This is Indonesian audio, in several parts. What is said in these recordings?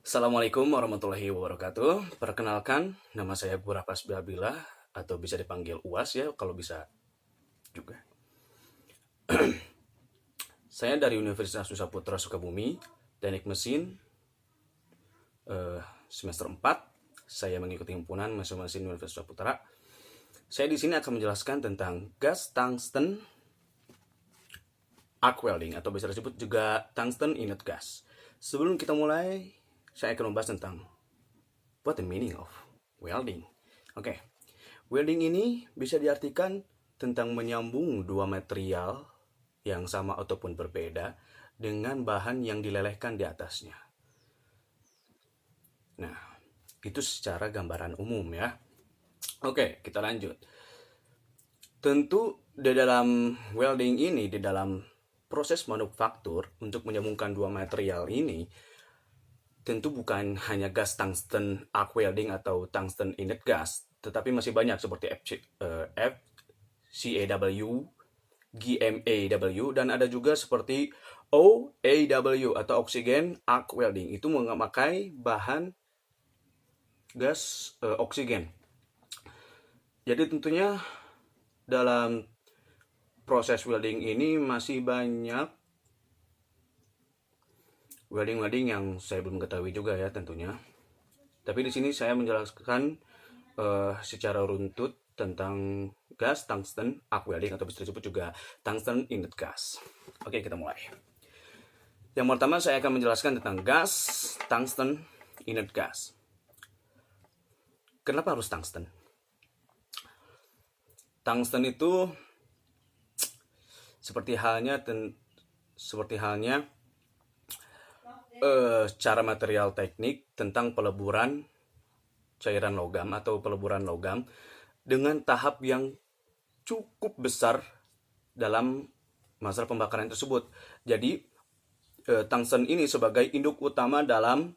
Assalamualaikum warahmatullahi wabarakatuh. Perkenalkan, nama saya Gura Pasbiabila atau bisa dipanggil UAS ya kalau bisa juga. Saya dari Universitas Nusa Putra Sukabumi, Teknik Mesin semester 4. Saya mengikuti himpunan mesin Universitas Nusa Putra. Saya di sini akan menjelaskan tentang gas tungsten arc welding atau bisa disebut juga tungsten inert gas. Sebelum kita mulai, saya akan membahas tentang what the meaning of welding. Oke. Welding ini bisa diartikan tentang menyambung dua material yang sama ataupun berbeda dengan bahan yang dilelehkan di atasnya. Nah, itu secara gambaran umum ya. Oke, kita lanjut. Tentu di dalam welding ini, di dalam proses manufaktur untuk menyambungkan dua material ini, tentu bukan hanya gas tungsten arc welding atau tungsten inert gas, tetapi masih banyak seperti FCAW, GMAW, dan ada juga seperti OAW atau oxygen arc welding. Itu memakai bahan gas oksigen. Jadi tentunya dalam proses welding ini masih banyak welding yang saya belum ketahui juga ya tentunya. Tapi di sini saya menjelaskan secara runtut tentang gas tungsten arc welding atau bisa disebut juga tungsten inert gas. Oke, kita mulai. Yang pertama saya akan menjelaskan tentang gas tungsten inert gas. Kenapa harus tungsten? Tungsten itu seperti halnya cara material teknik tentang peleburan cairan logam atau peleburan logam dengan tahap yang cukup besar dalam masalah pembakaran tersebut. Jadi tungsten ini sebagai induk utama dalam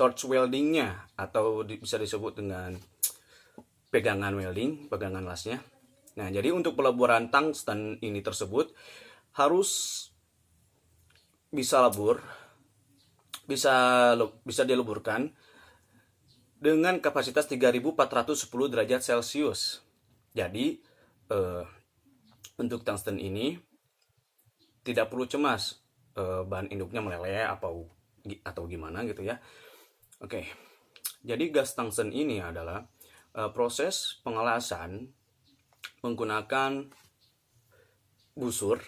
torch weldingnya atau bisa disebut dengan pegangan welding, pegangan lasnya. Nah, jadi untuk peleburan tungsten ini tersebut harus bisa dileburkan dengan kapasitas 3410 derajat Celcius. Jadi untuk tungsten ini tidak perlu cemas bahan induknya meleleh atau gimana gitu ya. Oke. Jadi gas tungsten ini adalah proses pengelasan menggunakan busur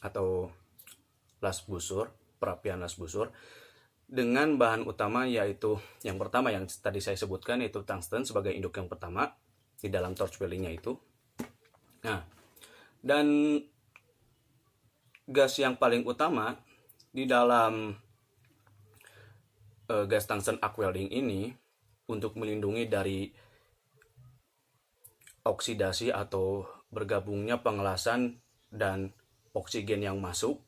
atau las busur, perapian las busur dengan bahan utama yaitu yang pertama yang tadi saya sebutkan yaitu tungsten sebagai induk yang pertama di dalam torch weldingnya itu. Nah, dan gas yang paling utama di dalam gas tungsten arc welding ini untuk melindungi dari oksidasi atau bergabungnya pengelasan dan oksigen yang masuk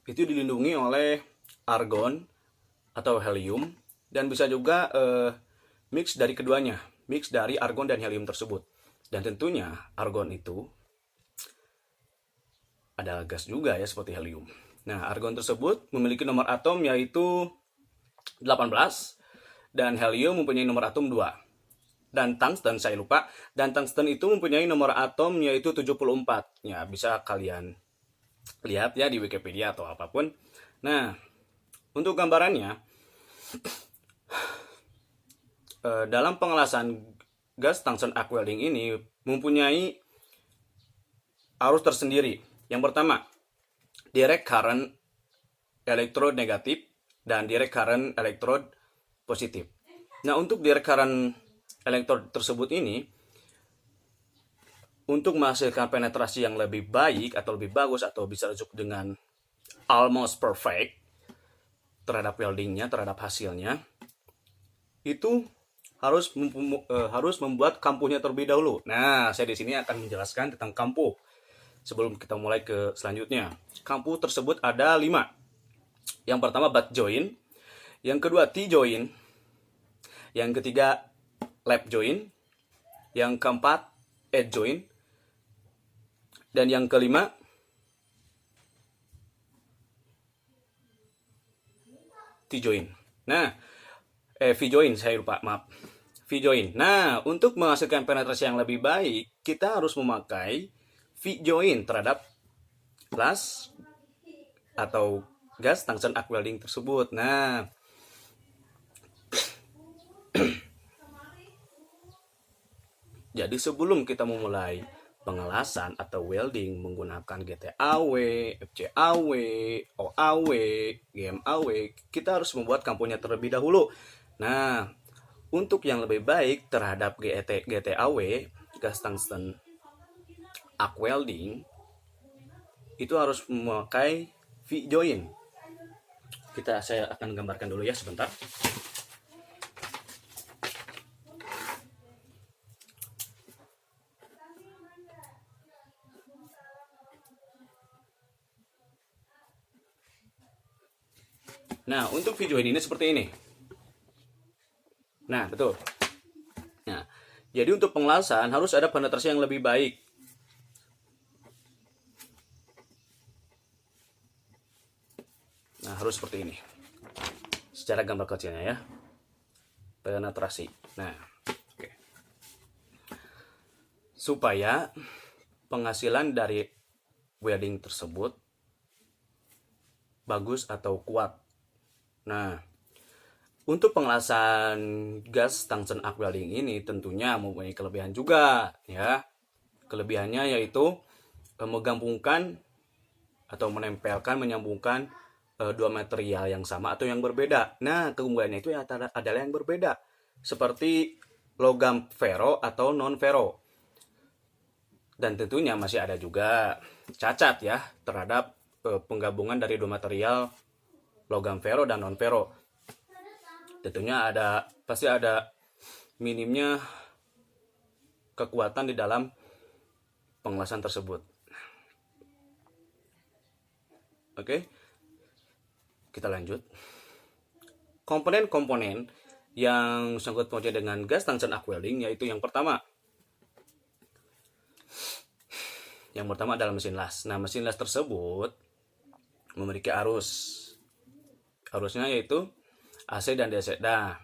itu dilindungi oleh argon atau helium dan bisa juga mix dari keduanya, mix dari argon dan helium tersebut. Dan tentunya argon itu adalah gas juga ya seperti helium. Nah, argon tersebut memiliki nomor atom yaitu 18 dan helium mempunyai nomor atom 2. Dan tungsten saya lupa, dan tungsten itu mempunyai nomor atom yaitu 74. Ya, bisa kalian lihat ya di Wikipedia atau apapun. Nah, untuk gambarannya dalam pengelasan gas tungsten arc welding ini mempunyai arus tersendiri. Yang pertama, direct current elektrod negatif dan direct current elektrod positif. Nah, untuk direct current elektrod tersebut ini untuk menghasilkan penetrasi yang lebih baik atau lebih bagus atau bisa disebut dengan almost perfect terhadap weldingnya, terhadap hasilnya, itu harus membuat kampuhnya terlebih dahulu. Nah, saya di sini akan menjelaskan tentang kampuh sebelum kita mulai ke selanjutnya. Kampuh tersebut ada 5. Yang pertama butt joint, yang kedua T-joint, yang ketiga lap joint, yang keempat edge joint, dan yang kelima T-joint. Nah, V-join, saya lupa, maaf. V-join. Nah, untuk menghasilkan penetrasi yang lebih baik, kita harus memakai V-join terhadap gelas atau gas tungsten arc welding tersebut. Nah, jadi sebelum kita memulai pengelasan atau welding menggunakan GTAW, FCAW, OAW, GMAW, kita harus membuat kampunya terlebih dahulu. Nah, untuk yang lebih baik terhadap GTAW, gas tungsten arc welding, itu harus memakai V-join. Saya akan gambarkan dulu ya sebentar. Nah, untuk video ini seperti ini. Nah, betul. Nah, jadi untuk pengelasan harus ada penetrasi yang lebih baik. Nah, harus seperti ini. Secara gambar kecilnya ya. Penetrasi. Nah, oke. Supaya penghasilan dari welding tersebut bagus atau kuat. Nah, untuk pengelasan gas tungsten arc welding ini tentunya mempunyai kelebihan juga ya. Kelebihannya yaitu menggabungkan atau menyambungkan dua material yang sama atau yang berbeda. Nah, keunggulannya itu adalah yang berbeda. Seperti logam ferro atau non ferro. Dan tentunya masih ada juga cacat ya terhadap penggabungan dari dua material logam ferro dan non ferro. Tentunya pasti ada minimnya kekuatan di dalam pengelasan tersebut. Oke, kita lanjut. Komponen-komponen yang sangkut pautnya dengan gas tungsten arc welding yaitu yang pertama adalah mesin las. Nah, mesin las tersebut memiliki arusnya yaitu AC dan DC. Nah,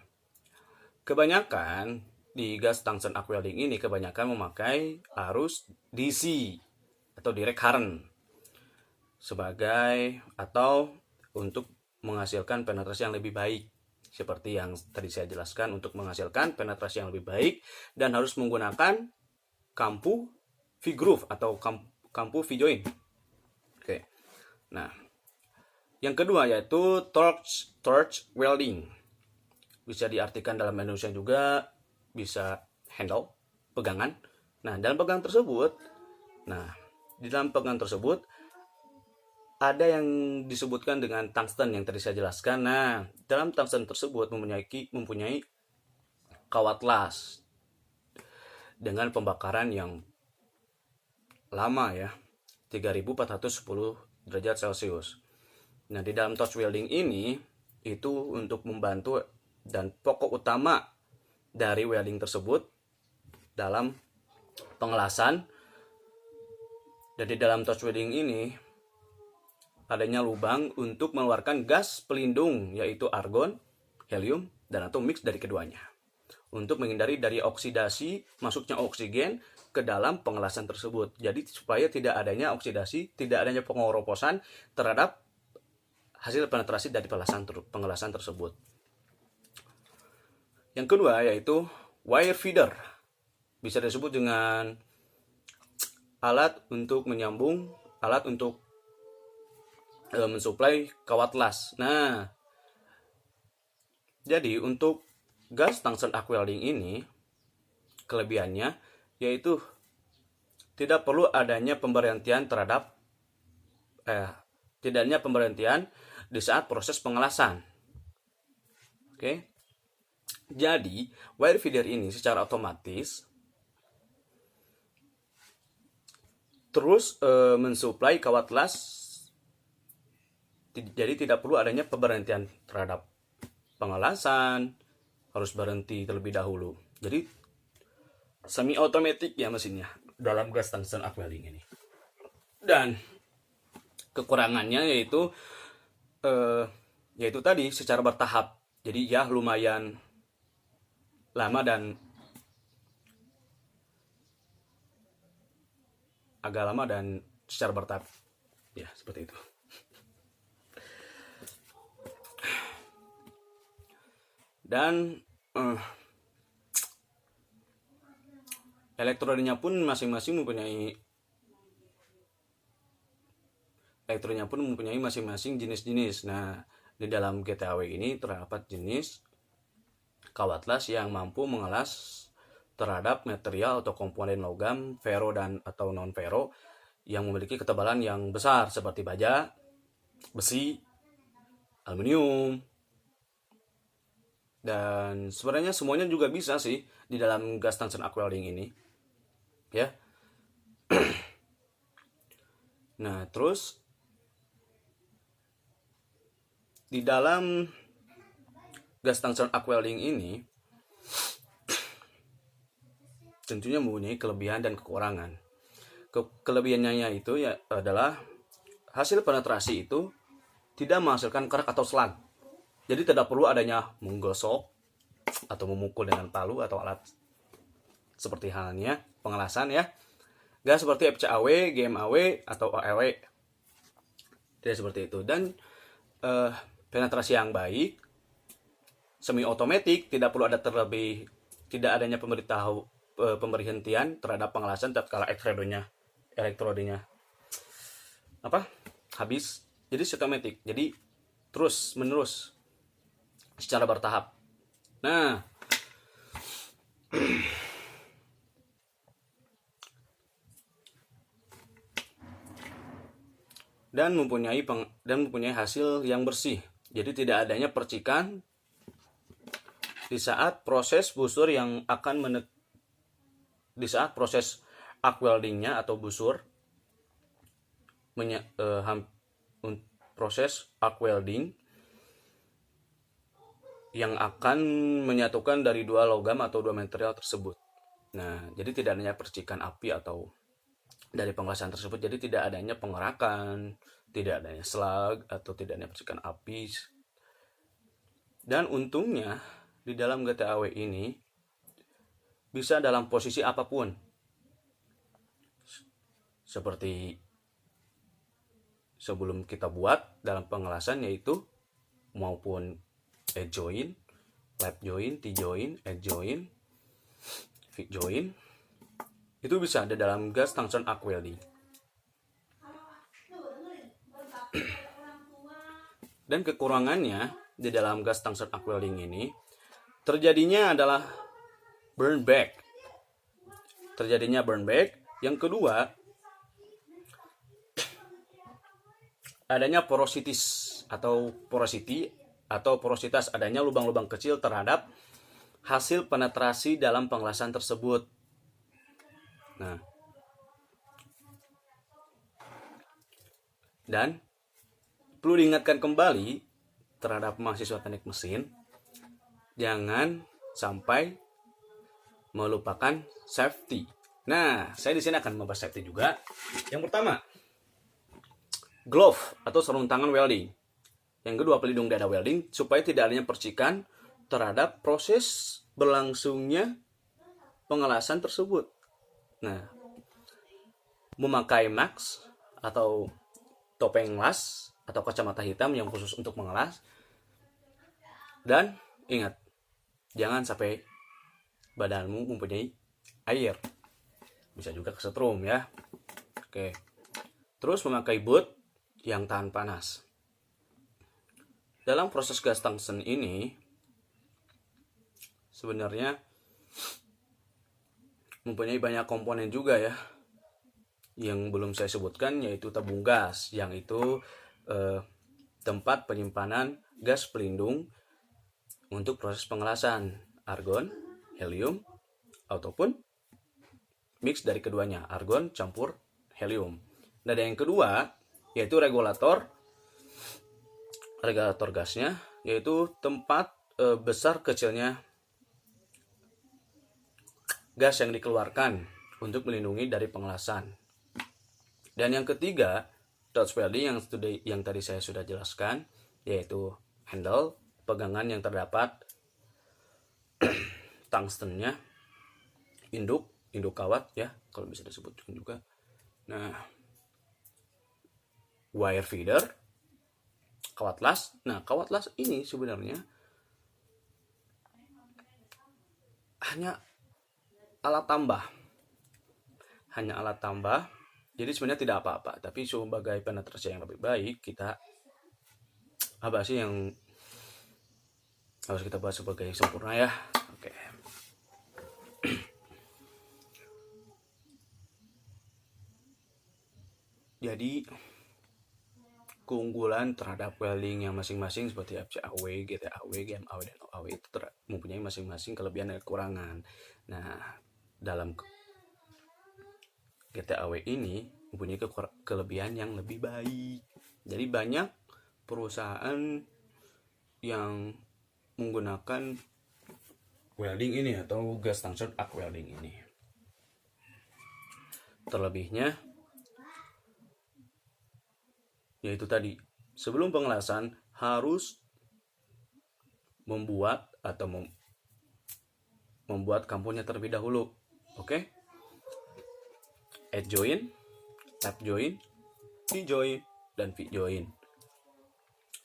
kebanyakan di gas tungsten arc welding ini kebanyakan memakai arus DC atau direct current untuk menghasilkan penetrasi yang lebih baik. Seperti yang tadi saya jelaskan, untuk menghasilkan penetrasi yang lebih baik dan harus menggunakan kampu V-groove atau kampu V-join. Oke. Nah, yang kedua yaitu torch welding. Bisa diartikan dalam Indonesia juga bisa handle, pegangan. Nah, di dalam pegangan tersebut ada yang disebutkan dengan tungsten yang tadi saya jelaskan. Nah, dalam tungsten tersebut mempunyai kawat las dengan pembakaran yang lama ya, 3410 derajat Celcius. Nah, di dalam torch welding ini itu untuk membantu dan pokok utama dari welding tersebut dalam pengelasan. Dan di dalam torch welding ini adanya lubang untuk mengeluarkan gas pelindung yaitu argon, helium, dan atau mix dari keduanya untuk menghindari dari oksidasi masuknya oksigen ke dalam pengelasan tersebut. Jadi supaya tidak adanya oksidasi, tidak adanya pengoroposan terhadap hasil penetrasi dari pengelasan tersebut. Yang kedua yaitu wire feeder. Bisa disebut dengan alat untuk mensuplai kawat las. Nah, jadi untuk gas tungsten arc welding ini kelebihannya yaitu tidak perlu adanya pemberhentian di saat proses pengelasan. Oke. Jadi, wire feeder ini secara otomatis terus mensuplai kawat las. Jadi tidak perlu adanya pemberhentian terhadap pengelasan, harus berhenti terlebih dahulu. Jadi semi otomatis ya mesinnya dalam gas tungsten arc welding ini. Dan kekurangannya yaitu tadi secara bertahap. Jadi ya lumayan lama dan secara bertahap. Ya, seperti itu. Dan elektrodenya pun masing-masing mempunyai jenis-jenis. Nah, di dalam GTAW ini terdapat jenis kawat las yang mampu mengelas terhadap material atau komponen logam, ferro dan atau non ferro yang memiliki ketebalan yang besar seperti baja, besi, aluminium. Dan sebenarnya semuanya juga bisa sih di dalam gas tungsten arc welding ini. Ya. Nah, terus di dalam gas tungsten arc welding ini tentunya mempunyai kelebihan dan kekurangan. Kelebihannya itu ya adalah hasil penetrasi itu tidak menghasilkan kerak atau slag. Jadi tidak perlu adanya menggosok atau memukul dengan palu atau alat seperti halnya pengelasan ya. Gas seperti FCAW, GMAW atau OEW. Tidak seperti itu. Dan penetrasi yang baik, semi otomatis, tidak perlu tidak adanya pemberhentian terhadap pengelasan tatkala elektrodenya habis. Jadi otomatis. Jadi terus menerus secara bertahap. Nah, dan mempunyai hasil yang bersih. Jadi tidak adanya percikan di saat proses busur yang akan di saat proses arc weldingnya atau busur proses arc welding yang akan menyatukan dari dua logam atau dua material tersebut. Nah, jadi tidak adanya percikan api atau dari pengelasan tersebut, jadi tidak adanya pengerakan, tidak adanya slag atau tidak adanya percikan api. Dan untungnya di dalam GTAW ini bisa dalam posisi apapun, seperti sebelum kita buat dalam pengelasan, yaitu maupun edge joint, lap joint, T-joint, edge joint, fit joint, itu bisa ada dalam gas tungsten arc welding. Dan kekurangannya di dalam gas tungsten arc welding ini terjadinya adalah burn back. Yang kedua, adanya porositas, adanya lubang-lubang kecil terhadap hasil penetrasi dalam pengelasan tersebut. Nah, dan perlu diingatkan kembali terhadap mahasiswa teknik mesin, jangan sampai melupakan safety. Nah, saya di sini akan membahas safety juga. Yang pertama, glove atau sarung tangan welding. Yang kedua, pelindung dada welding supaya tidak adanya percikan terhadap proses berlangsungnya pengelasan tersebut. Nah, memakai mask atau topeng las atau kacamata hitam yang khusus untuk mengelas. Dan ingat, jangan sampai badanmu mempunyai air. Bisa juga kesetrum ya. Oke. Terus memakai boot yang tahan panas. Dalam proses gas tungsten ini sebenarnya mempunyai banyak komponen juga ya, yang belum saya sebutkan, yaitu tabung gas, yang itu tempat penyimpanan gas pelindung untuk proses pengelasan argon, helium, ataupun mix dari keduanya, argon campur helium. Dan yang kedua yaitu regulator gasnya, yaitu tempat besar kecilnya gas yang dikeluarkan untuk melindungi dari pengelasan. Dan yang ketiga, touch welding yang tadi saya sudah jelaskan, yaitu handle, pegangan yang terdapat tungstennya, induk kawat ya, kalau bisa disebutkan juga. Nah, wire feeder, kawat las. Nah, kawat las ini sebenarnya hanya alat tambah. Jadi sebenarnya tidak apa-apa, tapi sebagai penetrasi yang lebih baik, kita apa sih yang harus kita bahas sebagai sempurna ya. Oke. Jadi keunggulan terhadap welding yang masing-masing seperti FCAW, GTAW, GMAW, dan OAW itu mempunyai masing-masing kelebihan dan kekurangan. Nah, dalam GTAW ini mempunyai kelebihan yang lebih baik. Jadi banyak perusahaan yang menggunakan welding ini atau gas tungsten arc welding ini. Terlebihnya yaitu tadi, sebelum pengelasan harus membuat kamponnya terlebih dahulu. Oke? Edge joint, tap joint, T-joint, dan V joint.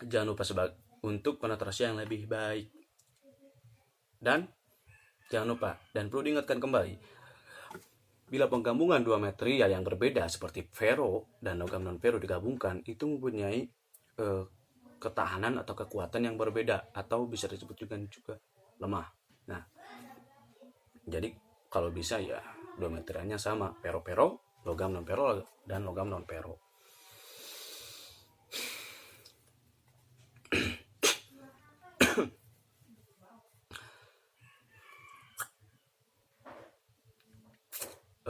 Jangan lupa untuk penetrasi yang lebih baik. Dan jangan lupa, dan perlu diingatkan kembali, bila penggabungan dua material yang berbeda seperti ferro dan logam non-ferro digabungkan, itu mempunyai ketahanan atau kekuatan yang berbeda, atau bisa disebut juga lemah. Nah, jadi kalau bisa ya dua materialnya sama, ferro, logam non-ferro, dan logam non-ferro.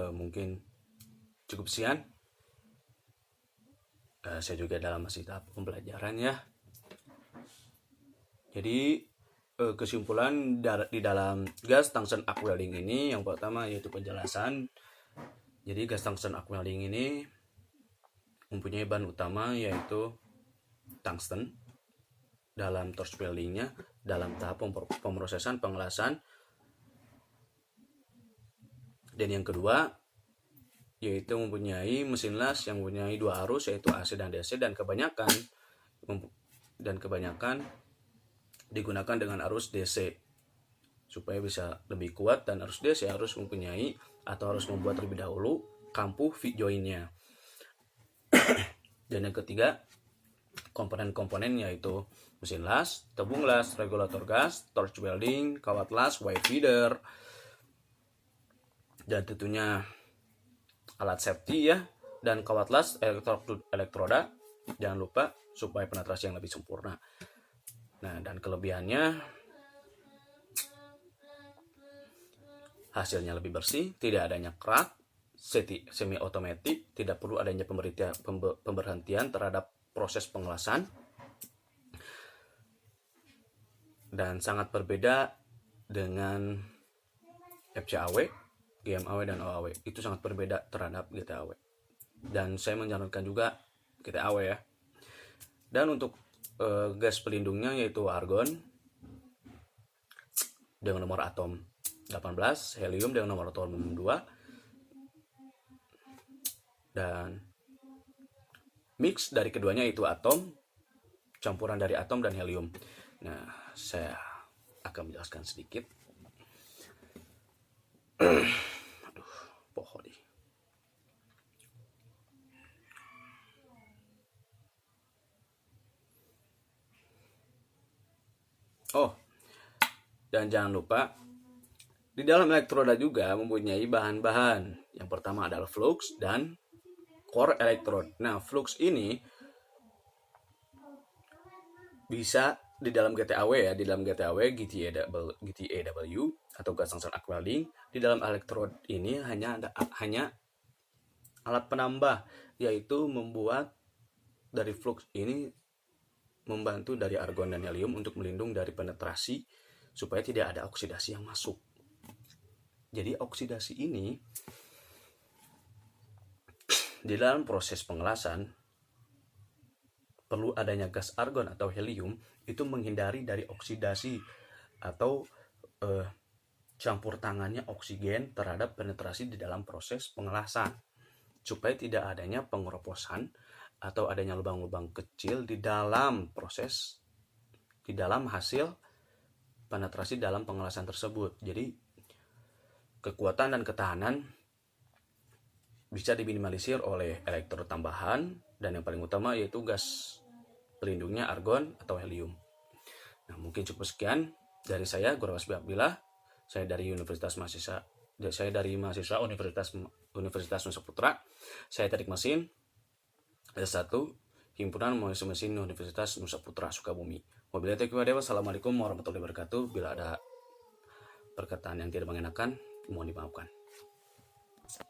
Mungkin cukup sekian. Saya juga dalam masih tahap pembelajaran ya. Jadi kesimpulan di dalam gas tungsten arc welding ini, yang pertama yaitu penjelasan. Jadi gas tungsten arc welding ini mempunyai bahan utama yaitu tungsten dalam torch weldingnya, dalam tahap pemrosesan pengelasan. Dan yang kedua yaitu mempunyai mesin las yang mempunyai dua arus yaitu AC dan DC, dan kebanyakan digunakan dengan arus DC supaya bisa lebih kuat, dan arus DC harus mempunyai atau harus membuat terlebih dahulu kampuh V jointnya. Dan yang ketiga, komponen-komponen yaitu mesin las, tabung las, regulator gas, torch welding, kawat las, wire feeder, dan tentunya alat safety ya, dan kawat las, elektroda. Jangan lupa supaya penetrasi yang lebih sempurna. Nah, dan kelebihannya hasilnya lebih bersih, tidak adanya crack, semi otomatis, tidak perlu adanya pemberhentian terhadap proses pengelasan, dan sangat berbeda dengan FCAW, GMAW, dan OAW. Itu sangat berbeda terhadap GTAW. Dan saya menyarankan juga GTAW ya. Dan untuk gas pelindungnya yaitu argon dengan nomor atom 18, helium dengan nomor atom 2, dan mix dari keduanya itu atom, campuran dari atom dan helium. Nah, saya akan menjelaskan sedikit. Aduh, pohon nih. Oh, dan jangan lupa di dalam elektroda juga mempunyai bahan-bahan. Yang pertama adalah flux dan core electrode. Nah, flux ini bisa di dalam GTAW ya, di dalam GTAW GTAW atau gas tungsten arc welding. Di dalam elektrode ini hanya alat penambah, yaitu membuat dari flux ini membantu dari argon dan helium untuk melindungi dari penetrasi supaya tidak ada oksidasi yang masuk. Jadi oksidasi ini di dalam proses pengelasan perlu adanya gas argon atau helium itu menghindari dari oksidasi atau campur tangannya oksigen terhadap penetrasi di dalam proses pengelasan, supaya tidak adanya pengeroposan atau adanya lubang-lubang kecil di dalam hasil penetrasi dalam pengelasan tersebut. Jadi kekuatan dan ketahanan bisa diminimalisir oleh elektrod tambahan, dan yang paling utama yaitu gas pelindungnya argon atau helium. Nah, mungkin cukup sekian dari saya, Guru Wasbi Abdillah. Saya dari mahasiswa Universitas Nusa Putra. Saya teknik mesin S1 Himpunan Mahasiswa Mesin Universitas Nusa Putra Sukabumi. Wabillahi taufiq wal hidayah. Wassalamualaikum warahmatullahi wabarakatuh. Bila ada perkataan yang tidak mengenakan, mohon dimaafkan.